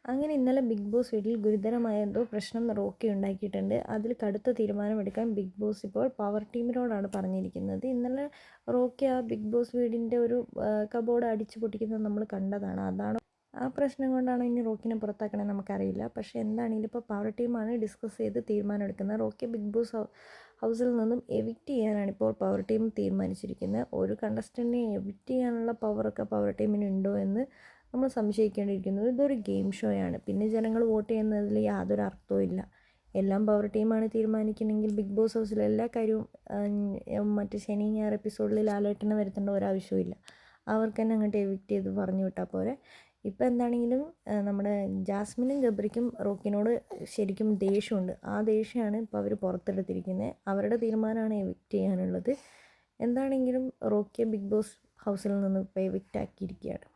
അങ്ങനെ ഇന്നലെ big boss വീട്ടിൽ ഗുരുതരമായ എന്തോ പ്രശ്നം റോക്കി ഉണ്ടാക്കിയിട്ടുണ്ട്. അതിൽ കടുത്ത തീരുമാനമെടുക്കാൻ ബിഗ് ബോസ് ഇപ്പോൾ പവർ ടീമിനോടാണ് പറഞ്ഞിരിക്കുന്നത്. ഇന്നലെ റോക്കി ആ ബിഗ് ബോസ് വീടിൻ്റെ ഒരു കബോർഡ് അടിച്ചു പൊട്ടിക്കുന്നത് നമ്മൾ കണ്ടതാണ്. അതാണോ ആ പ്രശ്നം കൊണ്ടാണോ ഇനി റോക്കിനെ പുറത്താക്കണേ നമുക്കറിയില്ല. പക്ഷേ എന്താണെങ്കിലും ഇപ്പോൾ പവർ ടീമാണ് ഡിസ്കസ് ചെയ്ത് തീരുമാനം എടുക്കുന്നത്. റോക്കിയെ ബിഗ് ബോസ് ഹൗസിൽ നിന്നും എവിക്റ്റ് ചെയ്യാനാണ് ഇപ്പോൾ പവർ ടീം തീരുമാനിച്ചിരിക്കുന്നത്. ഒരു കണ്ടസ്റ്റൻറ്റിനെ എവിക്റ്റ് ചെയ്യാനുള്ള പവറൊക്കെ പവർ ടീമിന് ഉണ്ടോ എന്ന് നമ്മൾ സംശയിക്കേണ്ടിയിരിക്കുന്നു. ഇതൊരു ഗെയിം ഷോയാണ്. പിന്നെ ജനങ്ങൾ വോട്ട് ചെയ്യുന്നതിൽ യാതൊരു അർത്ഥവും ഇല്ല. എല്ലാം പവർ ടീമാണ് തീരുമാനിക്കണമെങ്കിൽ ബിഗ് ബോസ് ഹൗസിൽ എല്ലാ കാര്യവും മറ്റ് ശനി ഞായർ എപ്പിസോഡിൽ ലാലേട്ടനെ വരുത്തേണ്ട ഒരാവശ്യവും ഇല്ല. അവർക്ക് തന്നെ അങ്ങോട്ട് എവിക്റ്റ് ചെയ്ത് പറഞ്ഞു വിട്ടാൽ പോരെ. ഇപ്പം എന്താണെങ്കിലും നമ്മുടെ ജാസ്മിനും ഗബ്രിക്കും റോക്കിനോട് ശരിക്കും ദേഷ്യമുണ്ട്. ആ ദേഷ്യമാണ് ഇപ്പോൾ അവർ പുറത്തെടുത്തിരിക്കുന്നത്. അവരുടെ തീരുമാനമാണ് എവിക്റ്റ് ചെയ്യാനുള്ളത്. എന്താണെങ്കിലും റോക്കിയെ ബിഗ് ബോസ് ഹൗസിൽ നിന്ന് ഇപ്പോൾ എവിക്റ്റ് ആക്കിയിരിക്കുകയാണ്.